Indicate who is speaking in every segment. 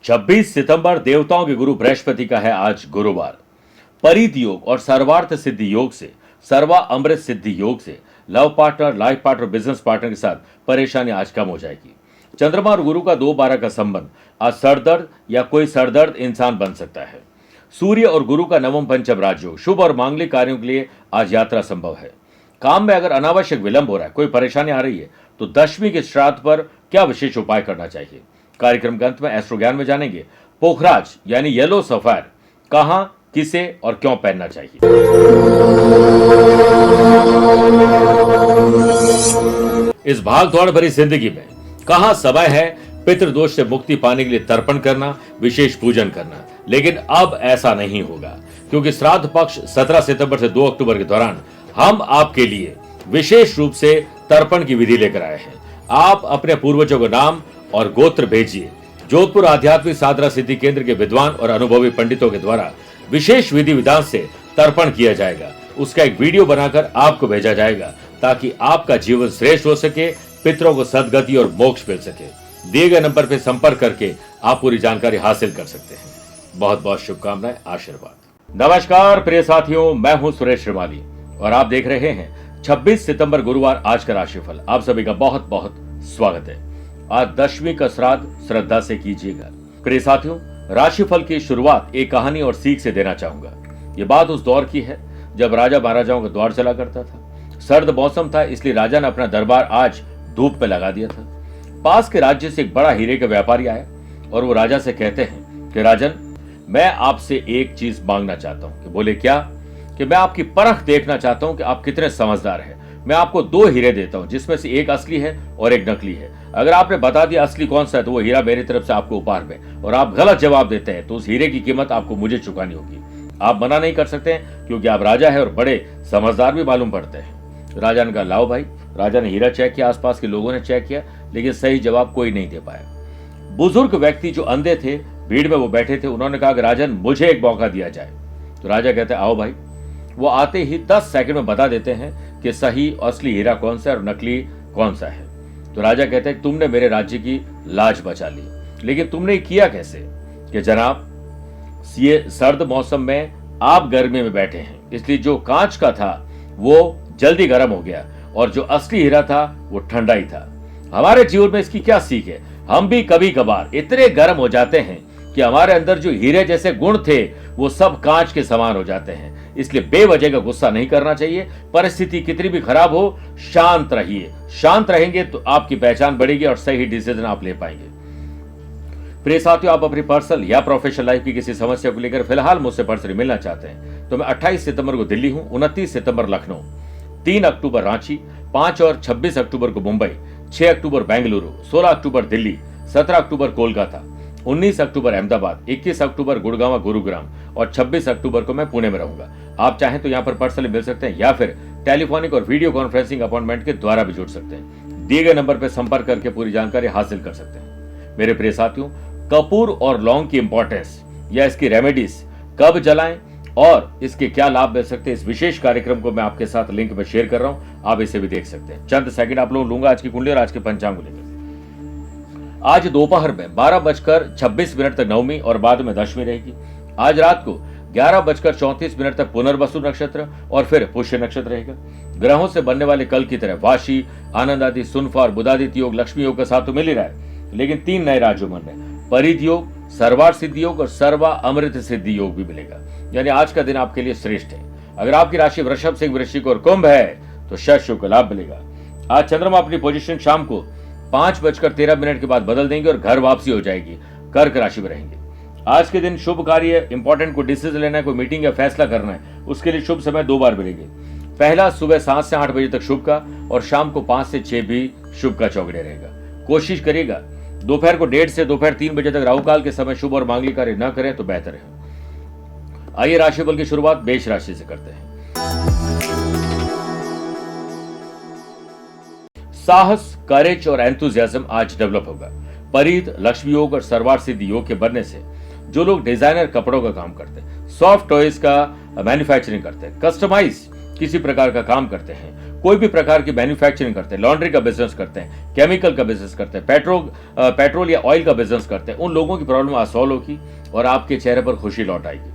Speaker 1: 26 सितंबर देवताओं के गुरु बृहस्पति का है आज गुरुवार। परिध योग और सर्वार्थ सिद्धि योग से, सर्वा अमृत सिद्धि योग से love partner, life partner, business partner के साथ परेशानी आज कम हो जाएगी। चंद्रमा और गुरु का 2-12 का संबंध आज सरदर्द या कोई सरदर्द इंसान बन सकता है। सूर्य और गुरु का नवम पंचम राजयोग, शुभ और मांगलिक कार्यों के लिए आज यात्रा संभव है। काम में अगर अनावश्यक विलंब हो रहा है, कोई परेशानी आ रही है, तो दशमी के श्राद्ध पर क्या विशेष उपाय करना चाहिए। कार्यक्रम के अंत में एस्ट्रो ज्ञान में जानेंगे पोखराज यानी येलो सफायर कहां, किसे और क्यों पहनना चाहिए। इस भागदौड़ भरी जिंदगी में कहां समय है पितृदोष से मुक्ति पाने के लिए तर्पण करना, विशेष पूजन करना, लेकिन अब ऐसा नहीं होगा क्योंकि श्राद्ध पक्ष 17 सितंबर से 2 अक्टूबर के दौरान हम आपके लिए विशेष रूप से तर्पण की विधि लेकर आए हैं। आप अपने पूर्वजों का नाम और गोत्र भेजिए। जोधपुर आध्यात्मिक साधना सिद्धि केंद्र के विद्वान और अनुभवी पंडितों के द्वारा विशेष विधि विधान से तर्पण किया जाएगा। उसका एक वीडियो बनाकर आपको भेजा जाएगा ताकि आपका जीवन श्रेष्ठ हो सके, पितरों को सदगति और मोक्ष मिल सके। दिए गए नंबर पर संपर्क करके आप पूरी जानकारी हासिल कर सकते हैं। बहुत बहुत शुभकामनाएं, आशीर्वाद। नमस्कार प्रिय साथियों, मैं हूं सुरेश श्रीमाली और आप देख रहे हैं 26 सितंबर गुरुवार आज का राशिफल। आप सभी का बहुत बहुत स्वागत है। आज दशमी का श्राद्ध श्रद्धा से कीजिएगा। प्रिय साथियों, राशिफल की शुरुआत एक कहानी और सीख से देना चाहूंगा। ये बात उस दौर की है जब राजा महाराजाओं का द्वार चला करता था। सर्द मौसम था, इसलिए राजा ने अपना दरबार आज धूप पे लगा दिया था। पास के राज्य से एक बड़ा हीरे का व्यापारी आया और वो राजा से कहते हैं कि राजन, मैं आपसे एक चीज मांगना चाहता हूँ। कि बोले क्या? कि मैं आपकी परख देखना चाहता हूँ कि आप कितने समझदार हैं। मैं आपको 2 हीरे देता हूँ जिसमें से एक असली है और एक नकली है। अगर आपने बता दिया असली कौन सा है तो वो हीरा मेरी तरफ से आपको उपहार में, और आप गलत जवाब देते हैं तो उस हीरे की कीमत आपको मुझे चुकानी होगी। आप मना नहीं कर सकते हैं क्योंकि आप राजा है और बड़े समझदार भी मालूम पड़ते हैं। राजा ने कहा लाओ भाई। राजा ने हीरा चेक किया, आसपास के लोगों ने चेक किया, लेकिन सही जवाब कोई नहीं दे पाया। बुजुर्ग व्यक्ति जो अंधे थे, भीड़ में वो बैठे थे, उन्होंने कहा कि राजन मुझे एक मौका दिया जाए। तो राजा कहते आओ भाई। वो आते ही 10 सेकंड में बता देते हैं कि सही असली हीरा कौन सा है और नकली कौन सा है। तो राजा कहते हैं तुमने मेरे राज्य की लाज बचा ली, लेकिन तुमने किया कैसे? कि जनाब, ये सर्द मौसम में आप गर्मी में बैठे हैं, इसलिए जो कांच का था वो जल्दी गर्म हो गया और जो असली हीरा था वो ठंडा ही था। हमारे जीवन में इसकी क्या सीख है? हम भी कभी कभार इतने गर्म हो जाते हैं कि हमारे अंदर जो हीरे जैसे गुण थे वो सब कांच के समान हो जाते हैं। इसलिए बेवजह का गुस्सा नहीं करना चाहिए। परिस्थिति कितनी भी खराब हो, शांत रहिए। शांत रहेंगे तो आपकी पहचान बढ़ेगी और सही डिसीजन आप ले पाएंगे। प्रिय साथियों, आप अपनी पर्सनल या प्रोफेशनल लाइफ की किसी समस्या को लेकर फिलहाल मुझसे पर्सनली मिलना चाहते हैं तो मैं 28 सितंबर को दिल्ली हूं, 29 सितंबर लखनऊ, 3 अक्टूबर रांची, 5 और 26 अक्टूबर को मुंबई, 6 अक्टूबर बेंगलुरु, 16 अक्टूबर दिल्ली, 17 अक्टूबर कोलकाता, 19 अक्टूबर अहमदाबाद, 21 अक्टूबर गुड़गांव गुरुग्राम और 26 अक्टूबर को मैं पुणे में रहूंगा। आप चाहें तो यहाँ पर पर्सनली मिल सकते हैं या फिर टेलीफोनिक और वीडियो कॉन्फ्रेंसिंग अपॉइंटमेंट के द्वारा भी जुड़ सकते हैं। दिए गए नंबर पर संपर्क करके पूरी जानकारी हासिल कर सकते हैं। मेरे प्रिय साथियों, कपूर और लौंग की इंपॉर्टेंस या इसकी रेमेडीज कब जलाएं और इसके क्या लाभ मिल सकते हैं, इस विशेष कार्यक्रम को मैं आपके साथ लिंक में शेयर कर रहा हूं। आप इसे भी देख सकते हैं। चंद सेकंड आप लोग लूंगा आज की कुंडली और आज के पंचांग को लेकर। आज दोपहर में 12:26 तक नवमी और बाद में दशमी रहेगी। आज रात को 11:34 तक पुनर्वसु नक्षत्र और फिर पुष्य नक्षत्र रहेगा। ग्रहों से बनने वाले कल की तरह वाशी, आनंद आदि, सुनफा और बुधादित्य योग, लक्ष्मी योग का साथ तो मिल ही रहा है, लेकिन 3 नए राज्यों में परिध योग, सर्वार्थ सिद्धि योग और सर्वा अमृत सिद्धि योग भी मिलेगा। यानी आज का दिन आपके लिए श्रेष्ठ है। अगर आपकी राशि वृषभ, सिंह, वृश्चिक और कुंभ है तो शुभ का लाभ मिलेगा। आज चंद्रमा अपनी पोजीशन शाम को 5:13 के बाद बदल देंगे और घर वापसी हो जाएगी। कर्क राशि में रहेंगे। आज के दिन शुभ कार्य, इंपॉर्टेंट को डिसीजन लेना है, कोई मीटिंग या फैसला करना है, उसके लिए शुभ समय 2 बार मिलेंगे। पहला सुबह 7 से 8 बजे तक शुभ का और शाम को 5 से 6 भी शुभ का चौगड़े रहेगा। कोशिश करिएगा दोपहर को 1:30 से दोपहर 3 बजे तक राहु काल के समय शुभ और मांगलिक कार्य न करें तो बेहतर है। आइए राशिफल की शुरुआत मेष राशि से करते हैं। साहस, करेज और एंथुजियाज्म आज डेवलप होगा। परिध, लक्ष्मी योग और सर्वार्थ सिद्धि योग के बनने से जो लोग डिजाइनर कपड़ों का काम करते हैं, सॉफ्ट टॉयज का मैन्युफैक्चरिंग करते हैं, कस्टमाइज किसी प्रकार का काम करते हैं, कोई भी प्रकार की मैन्युफैक्चरिंग करते हैं, लॉन्ड्री का बिजनेस करते हैं, केमिकल का बिजनेस करते हैं, पेट्रोल या ऑयल का बिजनेस करते हैं, उन लोगों की प्रॉब्लम आज सॉल्व होगी और आपके चेहरे पर खुशी लौट आएगी।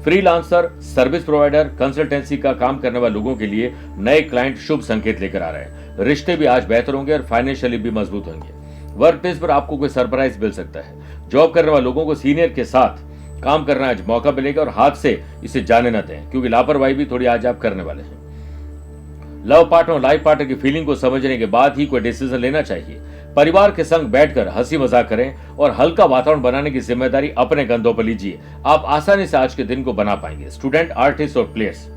Speaker 1: फ्रीलांसर, सर्विस प्रोवाइडर, कंसल्टेंसी का काम करने वाले लोगों के लिए नए क्लाइंट शुभ संकेत लेकर आ रहे हैं। रिश्ते भी आज बेहतर होंगे और फाइनेंशियली भी मजबूत होंगे। वर्क प्लेस पर आपको कोई सरप्राइज मिल सकता है। जॉब करने वाले लोगों को सीनियर के साथ काम करना आज मौका मिलेगा और हाथ से इसे जाने न दें, क्योंकि लापरवाही भी थोड़ी आज आप करने वाले हैं। लव पार्टनर और लाइफ पार्टनर की फीलिंग को समझने के बाद ही कोई डिसीजन लेना चाहिए। परिवार के संग बैठकर हंसी मजाक करें और हल्का वातावरण बनाने की जिम्मेदारी अपने कंधों पर लीजिए। आप आसानी से आज के दिन को बना पाएंगे। स्टूडेंट, आर्टिस्ट और प्लेयर्स,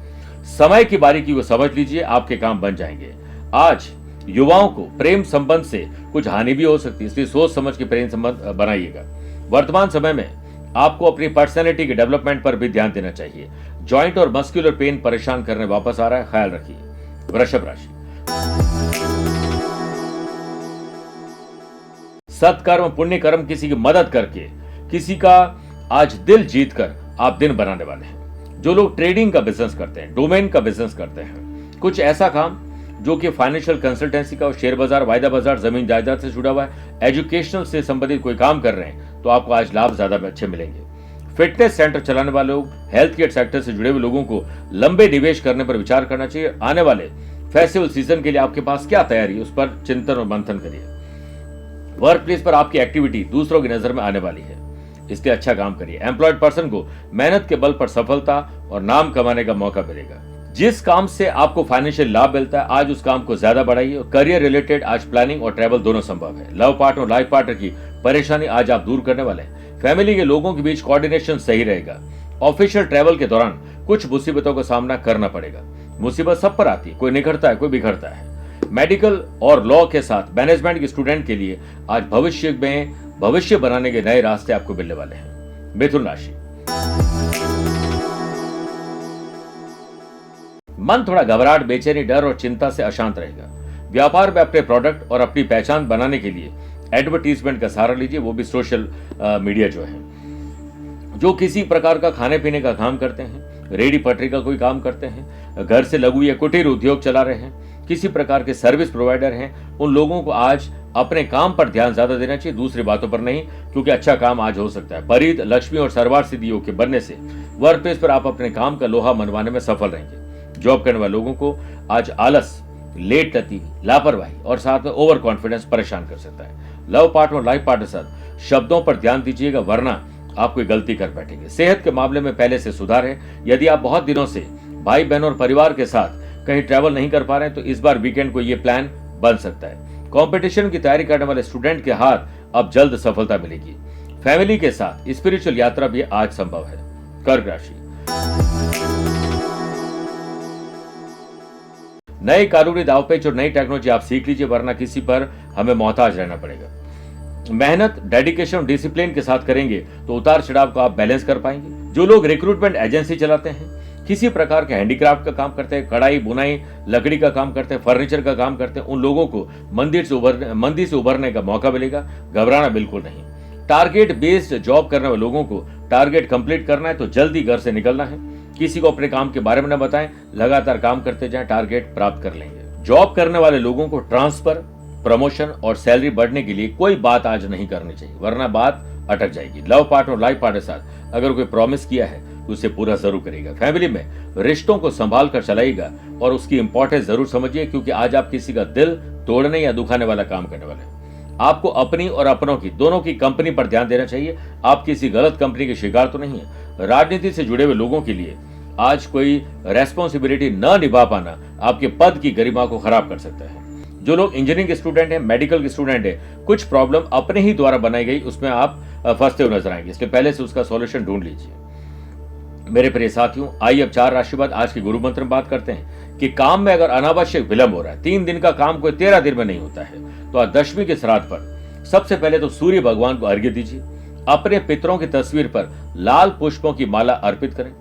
Speaker 1: समय की बारीकी को समझ लीजिए, आपके काम बन जाएंगे। आज युवाओं को प्रेम संबंध से कुछ हानि भी हो सकती है, इसलिए सोच समझ के प्रेम संबंध बनाइएगा। वर्तमान समय में आपको अपनी पर्सनैलिटी के डेवलपमेंट पर भी ध्यान देना चाहिए। जॉइंट और मस्कुलर पेन परेशान करने वापस आ रहा है, ख्याल रखिए। वृषभ राशि, सत्कर्म, पुण्य कर्म, किसी की मदद करके किसी का आज दिल जीतकर आप दिन बनाने वाले हैं। जो लोग ट्रेडिंग का बिजनेस करते हैं, डोमेन का बिजनेस करते हैं, कुछ ऐसा काम जो कि फाइनेंशियल कंसल्टेंसी का, शेयर बाजार, वायदा बाजार, जमीन जायदाद से जुड़ा हुआ है, एजुकेशनल से संबंधित कोई काम कर रहे हैं, तो आपको आज लाभ ज्यादा अच्छे मिलेंगे। फिटनेस सेंटर चलाने वाले लोग, हेल्थ केयर सेक्टर से जुड़े हुए लोगों को लंबे निवेश करने पर विचार करना चाहिए। आने वाले फेस्टिवल सीजन के लिए आपके पास क्या तैयारी है, उस पर चिंतन और मंथन करिए। वर्क प्लेस पर आपकी एक्टिविटी दूसरों की नजर में आने वाली है, इसलिए अच्छा काम करिए। एम्प्लॉयड पर्सन को मेहनत के बल पर सफलता और नाम कमाने का मौका मिलेगा। जिस काम से आपको फाइनेंशियल लाभ मिलता है, आज उस काम को ज्यादा बढ़ाइए। और करियर रिलेटेड आज प्लानिंग और ट्रैवल दोनों संभव है। लव पार्टनर और लाइफ पार्टनर की परेशानी आज आप दूर करने वाले हैं। फैमिली के लोगों के बीच कोऑर्डिनेशन सही रहेगा। ऑफिशियल ट्रैवल के दौरान कुछ मुसीबतों का सामना करना पड़ेगा। मुसीबत सब पर आती है, कोई निखरता है, कोई बिखरता है। मेडिकल और लॉ के साथ मैनेजमेंट के स्टूडेंट के लिए आज भविष्य बनाने के नए रास्ते आपको मिलने वाले हैं। मिथुन राशि, मन थोड़ा घबराहट, बेचैनी, डर और चिंता से अशांत रहेगा। व्यापार में अपने प्रोडक्ट और अपनी पहचान बनाने के लिए एडवर्टीजमेंट का सहारा लीजिए, वो भी सोशल मीडिया जो है। जो किसी प्रकार का खाने पीने का काम करते हैं, रेडी पटरी का कोई काम करते हैं, घर से लघु या कुटीर उद्योग चला रहे हैं, किसी प्रकार के सर्विस प्रोवाइडर हैं, उन लोगों को आज अपने काम पर ध्यान ज्यादा देना चाहिए, दूसरी बातों पर नहीं, क्योंकि अच्छा काम आज हो सकता है। परिध, लक्ष्मी और सर्वार सिद्धि योग के बनने से वर्क प्लेस पर आप अपने काम का लोहा मनवाने में सफल रहेंगे। जॉब करने वाले लोगों को आज आलस, लेट लतीफी, लापरवाही और साथ में ओवर कॉन्फिडेंस परेशान कर सकता है। लव पार्टनर और लाइफ पार्टनर साथ शब्दों पर ध्यान दीजिएगा, वरना आप कोई गलती कर बैठेंगे। सेहत के मामले में पहले से सुधार है। यदि आप बहुत दिनों से भाई बहन और परिवार के साथ कहीं ट्रैवल नहीं कर पा रहे हैं, तो इस बार वीकेंड को ये प्लान बन सकता है। कंपटीशन की तैयारी करने वाले स्टूडेंट के हाथ अब जल्द सफलता मिलेगी। फैमिली के साथ स्पिरिचुअल यात्रा भी आज संभव है। कर्क राशि, नए कानूनी दावपेच और नई टेक्नोलॉजी आप सीख लीजिए, वरना किसी पर हमें मोहताज रहना पड़ेगा। मेहनत, डेडिकेशन और डिसिप्लिन के साथ करेंगे तो उतार चढ़ाव को आप बैलेंस कर पाएंगे। जो लोग रिक्रूटमेंट एजेंसी चलाते हैं, किसी प्रकार के हैंडीक्राफ्ट का काम करते हैं, कढ़ाई, बुनाई, लकड़ी का काम करते हैं, फर्नीचर का काम करते हैं, उन लोगों को मंदी से उभरने का मौका मिलेगा। घबराना बिल्कुल नहीं। टारगेट बेस्ड जॉब करने वाले लोगों को टारगेट कंप्लीट करना है तो जल्दी घर से निकलना है। किसी को अपने काम के बारे में न बताएं, लगातार काम करते जाएं, टारगेट प्राप्त कर लेंगे। जॉब करने वाले लोगों को ट्रांसफर, प्रमोशन और सैलरी बढ़ने के लिए कोई बात आज नहीं करनी चाहिए, वरना बात अटक जाएगी। लव पार्टनर और लाइफ पार्टनर साथ अगर कोई प्रॉमिस किया है तो उसे पूरा जरूर करेगा। फैमिली में रिश्तों को संभाल कर चलाइएगा और उसकी इंपॉर्टेंस जरूर समझिए, क्योंकि आज आप किसी का दिल तोड़ने या दुखाने वाला काम करने वाले हैं। आपको अपनी और अपनों की, दोनों की कंपनी पर ध्यान देना चाहिए। आप किसी गलत कंपनी के शिकार तो नहीं है। राजनीति से जुड़े हुए लोगों के लिए आज कोई रेस्पॉन्सिबिलिटी न निभा पाना आपके पद की गरिमा को खराब कर सकता है। जो लोग इंजीनियरिंग के स्टूडेंट हैं, मेडिकल के स्टूडेंट हैं, कुछ प्रॉब्लम अपने ही द्वारा बनाई गई उसमें आप फंसते हुए नजर आएंगे, इसलिए पहले से उसका सॉल्यूशन ढूंढ लीजिए। मेरे प्रिय साथियों, आइए अब 4 राशि बाद आज के गुरु मंत्र में बात करते हैं कि काम में अगर अनावश्यक विलंब हो रहा है, 3 दिन का काम कोई 13 दिन में नहीं होता है, तो आज दशमी के श्राद्ध पर सबसे पहले तो सूर्य भगवान को अर्घ्य दीजिए। अपने पितरों की तस्वीर पर लाल पुष्पों की माला अर्पित करें,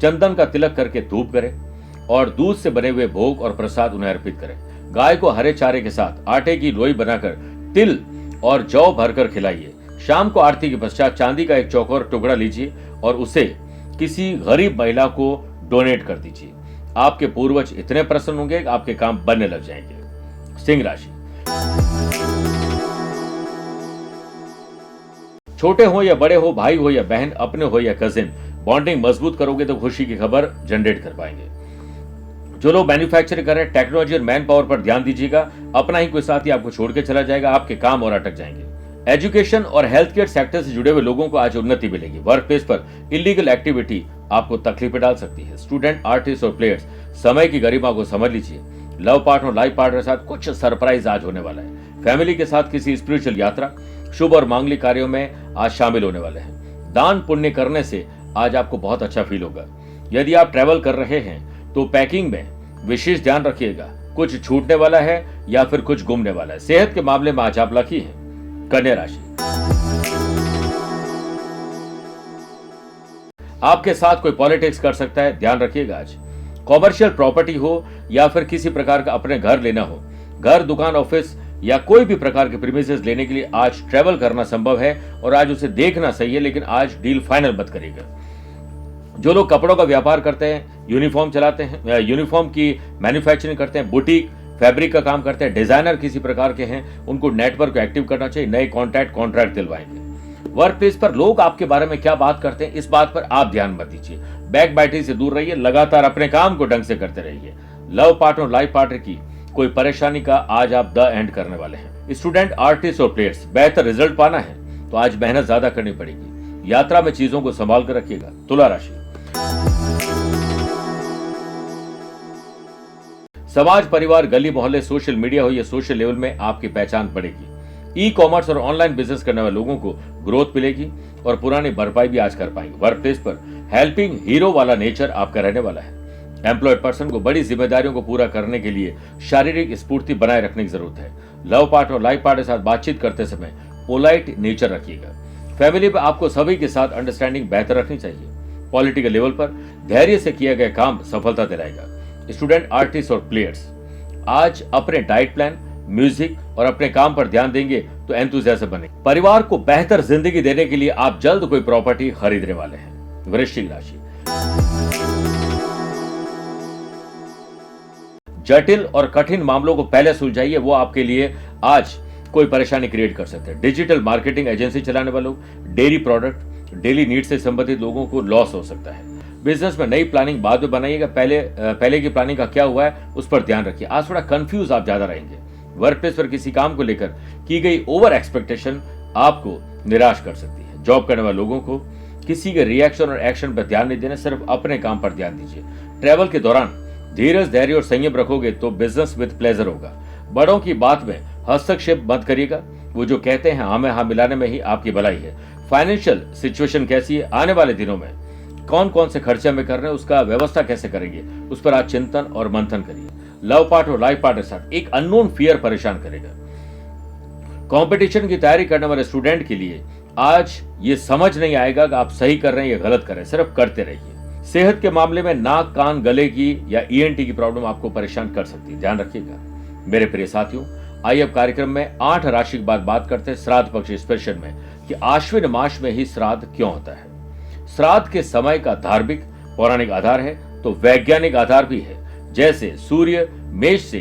Speaker 1: चंदन का तिलक करके धूप करें और दूध से बने हुए भोग और प्रसाद उन्हें अर्पित करें। गाय को हरे चारे के साथ आटे की लोई बनाकर तिल और जौ भरकर खिलाइए। शाम को आरती के पश्चात चांदी का एक चौकोर टुकड़ा लीजिए और उसे किसी गरीब महिला को डोनेट कर दीजिए। आपके पूर्वज इतने प्रसन्न होंगे कि आपके काम बनने लग जाएंगे। सिंह राशि, छोटे हो या बड़े हो, भाई हो या बहन, अपने हो या कजिन, बॉन्डिंग मजबूत करोगे तो खुशी की खबर जनरेट कर पाएंगे। जो लोग मैन्युफैक्चरिंग कर रहे हैं, टेक्नोलॉजी और मैन पावर पर ध्यान दीजिएगा, अपना ही कोई साथी आपको छोड़ के चला जाएगा, आपके काम और अटक जाएंगे। एजुकेशन और हेल्थ केयर सेक्टर से जुड़े हुए लोगों को आज उन्नति मिलेगी। वर्क प्लेस पर इलीगल एक्टिविटी आपको तकलीफ में डाल सकती है। स्टूडेंट, आर्टिस्ट और प्लेयर्स, समय की गरिमा को समझ लीजिए। लव पार्टनर, लाइफ पार्टनर के साथ कुछ सरप्राइज आज होने वाला है। फैमिली के साथ किसी स्पिरिचुअल यात्रा, शुभ और मांगलिक कार्यों में आज शामिल होने वाले हैं। दान पुण्य करने से आज आपको बहुत अच्छा फील होगा। यदि आप ट्रैवल कर रहे हैं तो पैकिंग में विशेष ध्यान रखिएगा, कुछ छूटने वाला है या फिर कुछ गुमने वाला है। सेहत के मामले में आज आप लकी हैं। कन्या राशि, आपके साथ कोई पॉलिटिक्स कर सकता है, ध्यान रखिएगा आज। कॉमर्शियल प्रॉपर्टी हो या फिर किसी प्रकार का अपने घर लेना हो, घर, दुकान, ऑफिस या कोई भी प्रकार के प्रीमिसेस लेने के लिए आज ट्रैवल करना संभव है और आज उसे देखना सही है, लेकिन आज डील फाइनल मत करिएगा। जो लोग कपड़ों का व्यापार करते हैं, यूनिफॉर्म चलाते हैं, यूनिफॉर्म की मैन्युफैक्चरिंग करते हैं, बुटीक, फैब्रिक का काम करते हैं, डिजाइनर किसी प्रकार के हैं, उनको नेटवर्क को एक्टिव करना चाहिए। नए कॉन्ट्रैक्ट दिलवाएंगे। वर्क प्लेस पर लोग आपके बारे में क्या बात करते हैं, इस बात पर आप ध्यान मत दीजिए। बैक बाइटिंग से दूर रहिए, लगातार अपने काम को ढंग से करते रहिए। लव पार्टनर, लाइफ पार्टनर की कोई परेशानी का आज आप द एंड करने वाले हैं। स्टूडेंट, आर्टिस्ट और प्लेयर्स, बेहतर रिजल्ट पाना है तो आज मेहनत ज्यादा करनी पड़ेगी। यात्रा में चीजों को संभाल कर रखिएगा। तुला राशि, समाज, परिवार, गली मोहल्ले, सोशल मीडिया हो या सोशल लेवल में आपकी पहचान बढ़ेगी। ई कॉमर्स और ऑनलाइन बिजनेस करने वाले लोगों को ग्रोथ मिलेगी और पुरानी भरपाई भी आज कर पाएंगे। वर्क प्लेस पर हेल्पिंग हीरो वाला नेचर आपका रहने वाला है। एम्प्लॉयड पर्सन को बड़ी जिम्मेदारियों को पूरा करने के लिए शारीरिक स्फूर्ति बनाए रखने की जरूरत है। लव पार्टनर और लाइफ पार्टनर के साथ बातचीत करते समय पोलाइट नेचर रखिएगा। फैमिली में आपको सभी के साथ अंडरस्टैंडिंग बेहतर रखनी चाहिए। पॉलिटिकल लेवल पर धैर्य से किया गया काम सफलता दिलाएगा। स्टूडेंट, आर्टिस्ट और प्लेयर्स आज अपने डाइट प्लान, म्यूजिक और अपने काम पर ध्यान देंगे तो एंथुसियाज्म बने। परिवार को बेहतर जिंदगी देने के लिए आप जल्द कोई प्रॉपर्टी खरीदने वाले हैं। वृश्चिक राशि, जटिल और कठिन मामलों को पहले सुलझाइए, वो आपके लिए आज कोई परेशानी क्रिएट कर सकते हैं। डिजिटल मार्केटिंग एजेंसी चलाने वालों, डेयरी प्रोडक्ट, डेली नीड से संबंधित लोगों को लॉस हो सकता है। बिजनेस में नई प्लानिंग बाद में बनाइएगा, पहले की प्लानिंग का क्या हुआ है उस पर ध्यान रखिए। आज थोड़ा कंफ्यूज आप ज्यादा रहेंगे। वर्क प्लेस पर किसी काम को लेकर की गई ओवर एक्सपेक्टेशन आपको निराश कर सकती है। जॉब करने वाले लोगों को किसी के रिएक्शन और एक्शन पर ध्यान नहीं देना, सिर्फ अपने काम पर ध्यान दीजिए। ट्रैवल के दौरान धीरज, धैर्य और संयम रखोगे तो बिजनेस विद प्लेजर होगा। बड़ों की बात में हस्तक्षेप मत करिएगा, वो जो कहते हैं हाँ में हाँ मिलाने में ही आपकी भलाई है। फाइनेंशियल सिचुएशन कैसी है, आने वाले दिनों में कौन कौन से खर्चे हमें कर रहे हैं, उसका व्यवस्था कैसे करेंगे, उस पर आज चिंतन और मंथन करिए। लव पार्टनर और लाइफ पार्टनर के साथ एक अननोन फियर परेशान करेगा। कंपटीशन की तैयारी करने वाले स्टूडेंट के लिए आज ये समझ नहीं आएगा कि आप सही कर रहे हैं या गलत कर रहे हैं, सिर्फ करते रहिए। सेहत के मामले में नाक, कान, गले की या ईएनटी की प्रॉब्लम आपको परेशान कर सकती है, ध्यान रखिएगा। मेरे प्रिय साथियों, आइए अब कार्यक्रम में 8 राशि के बाद बात करते हैं श्राद्ध पक्ष स्पेशल में कि आश्विन मास में ही श्राद्ध क्यों होता है। श्राद्ध के समय का धार्मिक पौराणिक आधार है तो वैज्ञानिक आधार भी है। जैसे सूर्य मेष से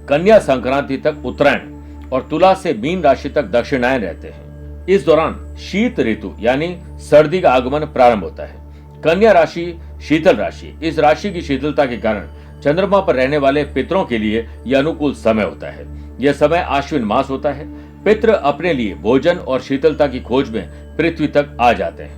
Speaker 1: कन्या संक्रांति तक उत्तरायण और तुला से मीन राशि तक दक्षिणायन रहते हैं। इस दौरान शीत ऋतु यानी सर्दी का आगमन प्रारंभ होता है। कन्या राशि शीतल राशि, इस राशि की शीतलता के कारण चंद्रमा पर रहने वाले पितरों के लिए यह अनुकूल समय होता है। यह समय आश्विन मास होता है। पितृ अपने लिए भोजन और शीतलता की खोज में पृथ्वी तक आ जाते हैं।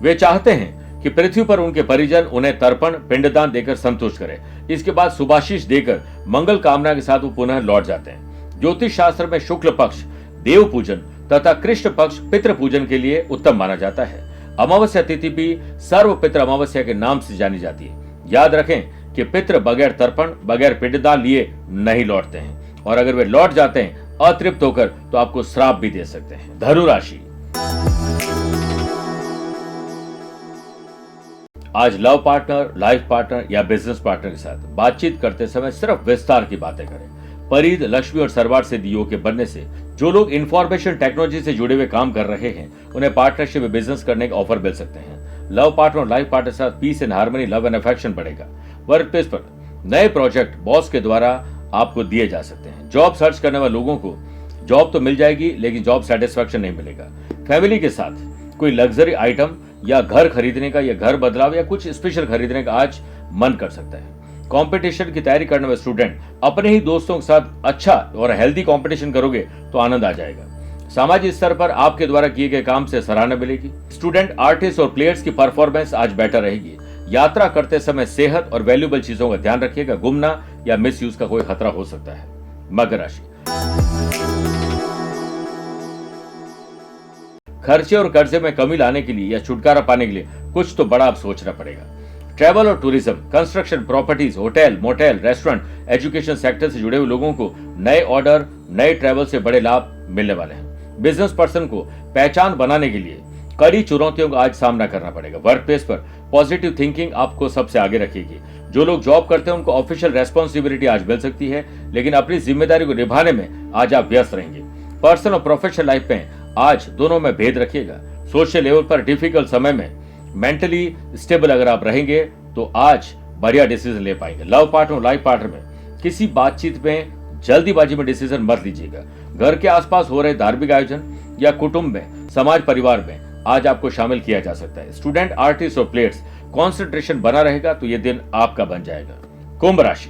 Speaker 1: वे चाहते हैं कि पृथ्वी पर उनके परिजन उन्हें तर्पण, पिंडदान देकर संतुष्ट करें। इसके बाद शुभाशीष देकर मंगल कामना के साथ वो पुनः लौट जाते हैं। ज्योतिष शास्त्र में शुक्ल पक्ष देव पूजन तथा कृष्ण पक्ष पितृ पूजन के लिए उत्तम माना जाता है। अमावस्या तिथि भी सर्व पितृ अमावस्या के नाम से जानी जाती है। याद रखें कि पितृ बगैर तर्पण, बगैर पिंडदान लिए नहीं लौटते हैं और अगर वे लौट जाते हैं अतृप्त होकर तो आपको श्राप भी दे सकते हैं। धनु राशि, आज लव पार्टनर, लाइफ पार्टनर या बिजनेस पार्टनर के साथ बातचीत करते समय सिर्फ विस्तार की बातें करें। परिध, लक्ष्मी और सरवार से दियो के बनने से जो लोग इंफॉर्मेशन टेक्नोलॉजी से जुड़े हुए काम कर रहे हैं उन्हें पार्टनरशिप में बिजनेस करने के ऑफर मिल सकते हैं। लव पार्टनर और लाइफ पार्टनर के साथ peace and harmony, love and affection बढ़ेगा। वर्क प्लेस पर नए प्रोजेक्ट बॉस के द्वारा आपको दिए जा सकते हैं। जॉब सर्च करने वाले लोगों को जॉब तो मिल जाएगी, लेकिन जॉब सेटिस्फैक्शन नहीं मिलेगा। फैमिली के साथ कोई लग्जरी आइटम या घर खरीदने का या घर बदलाव या कुछ स्पेशल खरीदने का आज मन कर सकता है। कंपटीशन की तैयारी करने वाले स्टूडेंट अपने ही दोस्तों के साथ अच्छा और हेल्दी कंपटीशन करोगे तो आनंद आ जाएगा। सामाजिक स्तर पर आपके द्वारा किए गए काम से सराहना मिलेगी। स्टूडेंट, आर्टिस्ट और प्लेयर्स की परफॉर्मेंस आज बेटर रहेगी। यात्रा करते समय सेहत और वैल्यूएबल चीजों का ध्यान रखिएगा। गुमना या मिस यूज का कोई खतरा हो सकता है। मकर राशि, खर्चे और कर्जे में कमी लाने के लिए या छुटकारा पाने के लिए कुछ तो बड़ा आप सोचना पड़ेगा। ट्रैवल और tourism, construction, properties, hotel, motel, restaurant, education sector से जुड़े हुए लोगों को नए ऑर्डर, नए ट्रैवल से बड़े लाभ मिलने वाले हैं। बिजनेस पर्सन को पहचान बनाने के लिए कड़ी चुनौतियों का आज सामना करना पड़ेगा। वर्क प्लेस पर पॉजिटिव थिंकिंग आपको सबसे आगे रखेगी। जो लोग जॉब करते हैं उनको ऑफिशियल रेस्पॉन्सिबिलिटी आज मिल सकती है, लेकिन अपनी जिम्मेदारी को निभाने में आज आप व्यस्त रहेंगे। पर्सनल और प्रोफेशनल लाइफ में आज दोनों में भेद रखिएगा। सोशल लेवल पर डिफिकल्ट समय में मेंटली स्टेबल अगर आप रहेंगे तो आज बढ़िया डिसीजन ले पाएंगे। लव पार्टनर और लाइफ पार्टनर में किसी बातचीत में जल्दीबाजी में डिसीजन मत लीजिएगा। घर के आसपास हो रहे धार्मिक आयोजन या कुटुंब में, समाज, परिवार में आज आपको शामिल किया जा सकता है। स्टूडेंट, आर्टिस्ट और प्लेयर्स कंसंट्रेशन बना रहेगा तो ये दिन आपका बन जाएगा। कुंभ राशि,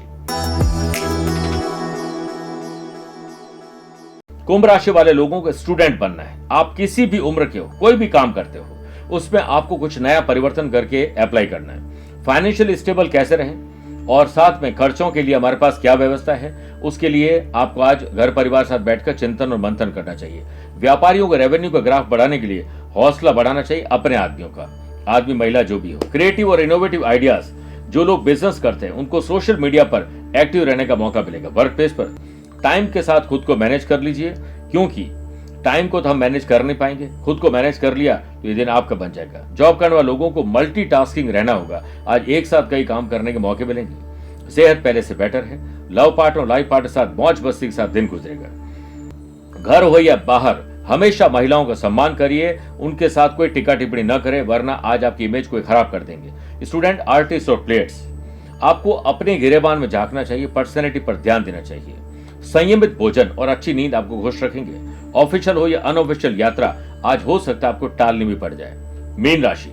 Speaker 1: कुंभ राशि वाले लोगों को स्टूडेंट बनना है। आप किसी भी उम्र के हो, कोई भी काम करते हो, उसमें आपको कुछ नया परिवर्तन करके अप्लाई करना है। फाइनेंशियल स्टेबल कैसे रहें और साथ में खर्चों के लिए हमारे पास क्या व्यवस्था है, उसके लिए आपको आज घर परिवार साथ बैठकर चिंतन और मंथन करना चाहिए। व्यापारियों को रेवेन्यू का ग्राफ बढ़ाने के लिए हौसला बढ़ाना चाहिए अपने आदमियों का, आदमी महिला जो भी हो। क्रिएटिव और इनोवेटिव आइडियाज जो लोग बिजनेस करते हैं उनको सोशल मीडिया पर एक्टिव रहने का मौका मिलेगा। वर्क प्लेस पर टाइम के साथ खुद को मैनेज कर लीजिए, क्योंकि टाइम को तो हम मैनेज कर नहीं पाएंगे, खुद को मैनेज कर लिया तो ये दिन आपका बन जाएगा। जॉब करने वाले लोगों को मल्टीटास्किंग रहना होगा। आज एक साथ कई काम करने के मौके मिलेंगे। सेहत पहले से बेटर है। लव पार्टनर और लाइफ पार्टनर के साथ मौज मस्ती के साथ दिन गुजरेगा। घर हो या बाहर हमेशा महिलाओं का सम्मान करिए, उनके साथ कोई टिक्का टिप्पणी न करें, वरना आज आपकी इमेज को खराब कर देंगे। स्टूडेंट, आर्टिस्ट और प्लेयर्स, आपको अपने गिरेबान में झांकना चाहिए, पर्सनैलिटी पर ध्यान देना चाहिए। संयमित भोजन और अच्छी नींद आपको खुश रखेंगे। ऑफिशियल हो या अनऑफिशियल यात्रा आज हो सकता है आपको टालनी भी पड़ जाए। मीन राशि,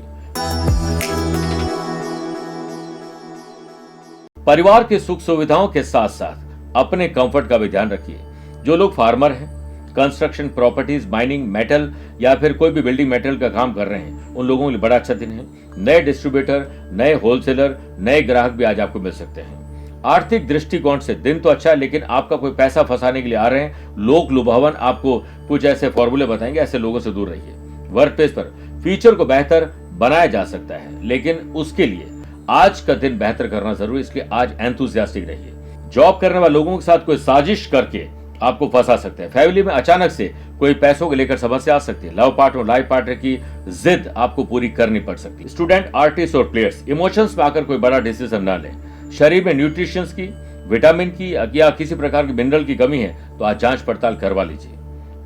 Speaker 1: परिवार की सुख सुविधाओं के साथ साथ अपने कंफर्ट का भी ध्यान रखिए। जो लोग फार्मर हैं, कंस्ट्रक्शन, प्रॉपर्टीज, माइनिंग, मेटल या फिर कोई भी बिल्डिंग मेटेरियल का काम कर रहे हैं, उन लोगों के लिए बड़ा अच्छा दिन है। नए डिस्ट्रीब्यूटर, नए होलसेलर, नए ग्राहक भी आज आपको मिल सकते हैं। आर्थिक दृष्टिकोण से दिन तो अच्छा है, लेकिन आपका कोई पैसा फंसाने के लिए आ रहे हैं लोग लुभावन आपको कुछ ऐसे फॉर्मूले बताएंगे, ऐसे लोगों से दूर रहिए। वर्क प्लेस पर फ्यूचर को बेहतर बनाया जा सकता है, लेकिन उसके लिए आज का दिन बेहतर करना जरूरी, इसलिए आज एंथुसियास्टिक रहिए। जॉब करने वाले लोगों के साथ कोई साजिश करके आपको फंसा सकते हैं। फैमिली में अचानक से कोई पैसों को लेकर समस्या आ सकती है। लव पार्टनर और लाइफ पार्टनर की जिद आपको पूरी करनी पड़ सकती है। स्टूडेंट, आर्टिस्ट और प्लेयर्स इमोशंस में आकर कोई बड़ा डिसीजन ना लें। शरीर में न्यूट्रिशंस की, विटामिन की या किसी प्रकार की मिनरल की कमी है तो आज जांच पड़ताल करवा लीजिए।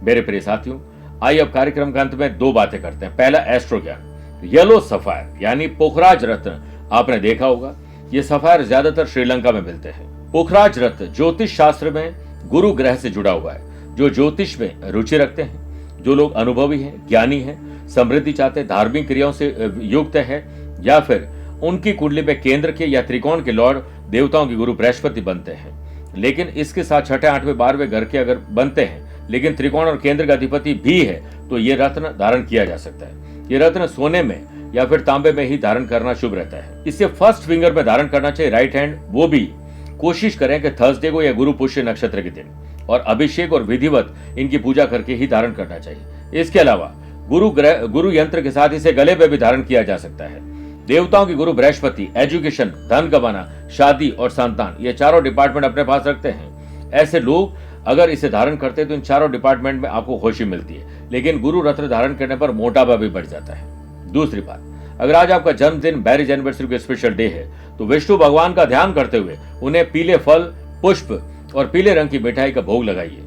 Speaker 1: मेरे प्रिय साथियों, आइए अब कार्यक्रम के अंत में दो बातें करते हैं। पहला, एस्ट्रो ज्ञान। येलो सफायर यानी पुखराज रत्न आपने देखा होगा, ये सफायर ज्यादातर श्रीलंका में मिलते हैं। पुखराज रत्न ज्योतिष शास्त्र में गुरु ग्रह से जुड़ा हुआ है। जो ज्योतिष में रुचि रखते हैं, जो लोग अनुभवी हैं, ज्ञानी हैं, समृद्धि चाहते हैं, धार्मिक क्रियाओं से युक्त है, या फिर उनकी कुंडली में केंद्र के या त्रिकोण के लॉर्ड देवताओं के गुरु बृहस्पति बनते हैं। लेकिन इसके साथ छठे, आठवें, 12वें घर के अगर बनते हैं, लेकिन त्रिकोण और केंद्र का अधिपति भी है, तो ये रत्न धारण किया जा सकता है। ये रत्न सोने में या फिर तांबे में ही धारण करना शुभ रहता है। इसे फर्स्ट फिंगर में धारण करना चाहिए, राइट हैंड। वो भी कोशिश करें कि थर्सडे को या गुरु पुष्य नक्षत्र के दिन, और अभिषेक और विधिवत इनकी पूजा करके ही धारण करना चाहिए। इसके अलावा गुरु यंत्र के साथ इसे गले पे भी धारण किया जा सकता है। देवताओं के गुरु बृहस्पति एजुकेशन, धन कमाना, शादी और संतान, ये चारों डिपार्टमेंट अपने पास रखते हैं। ऐसे लोग अगर इसे धारण करते हैं तो इन चारों डिपार्टमेंट में आपको खुशी मिलती है, लेकिन गुरु रत्न धारण करने पर मोटापा भी बढ़ जाता है। दूसरी बात, अगर आज आपका जन्मदिन, मैरिज एनिवर्सरी का स्पेशल डे है, तो विष्णु भगवान का ध्यान करते हुए उन्हें पीले फल, पुष्प और पीले रंग की मिठाई का भोग लगाइए।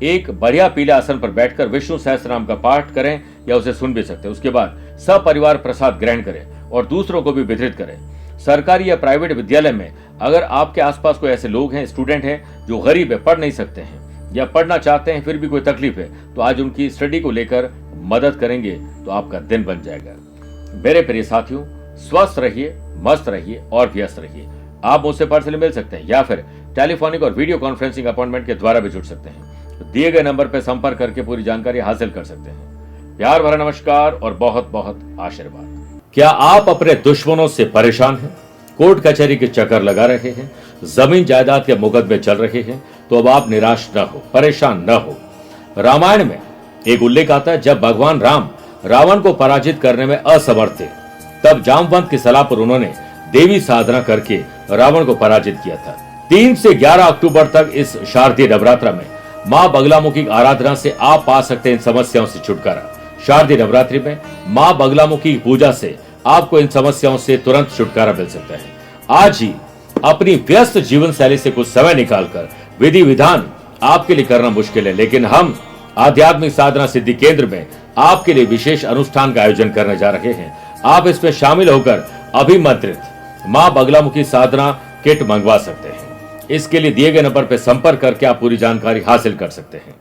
Speaker 1: एक बढ़िया पीले आसन पर बैठकर विष्णु सहस्त्रनाम का पाठ करें या उसे सुन भी सकते हैं। उसके बाद सपरिवार प्रसाद ग्रहण करें और दूसरों को भी वितरित करें। सरकारी या प्राइवेट विद्यालय में अगर आपके आसपास कोई ऐसे लोग हैं, स्टूडेंट हैं जो गरीब है, पढ़ नहीं सकते हैं या पढ़ना चाहते हैं फिर भी कोई तकलीफ है, तो आज उनकी स्टडी को लेकर मदद करेंगे तो आपका दिन बन जाएगा। मेरे प्रिय साथियों, स्वस्थ रहिए, मस्त रहिए और व्यस्त रहिए। आप मुझसे पर्सनली मिल सकते हैं या फिर टेलीफोनिक और वीडियो कॉन्फ्रेंसिंग अपॉइंटमेंट के द्वारा भी जुड़ सकते हैं। दिए गए नंबर पर संपर्क करके पूरी जानकारी हासिल कर सकते हैं। प्यार भरा नमस्कार और बहुत बहुत आशीर्वाद। क्या आप अपने दुश्मनों से परेशान हैं, कोर्ट कचहरी के चक्कर लगा रहे हैं, जमीन जायदाद के मुकदमे चल रहे हैं, तो अब आप निराश न हो, परेशान न हो। रामायण में एक उल्लेख आता है, जब भगवान राम रावण को पराजित करने में असमर्थ थे, तब जामवंत की सलाह पर उन्होंने देवी साधना करके रावण को पराजित किया था। 3 से 11 अक्टूबर तक इस शारदीय नवरात्र में मां बगलामुखी की आराधना से आप पा सकते हैं इन समस्याओं से छुटकारा। शारदीय नवरात्रि में मां बगलामुखी की पूजा से आपको इन समस्याओं से तुरंत छुटकारा मिल सकता है। आज ही अपनी व्यस्त जीवन शैली से कुछ समय निकालकर विधि विधान आपके लिए करना मुश्किल है, लेकिन हम आध्यात्मिक साधना सिद्धि केंद्र में आपके लिए विशेष अनुष्ठान का आयोजन करने जा रहे हैं। आप इसमें शामिल होकर अभिमंत्रित मां बगलामुखी साधना किट मंगवा सकते हैं। इसके लिए दिए गए नंबर पर संपर्क करके आप पूरी जानकारी हासिल कर सकते हैं।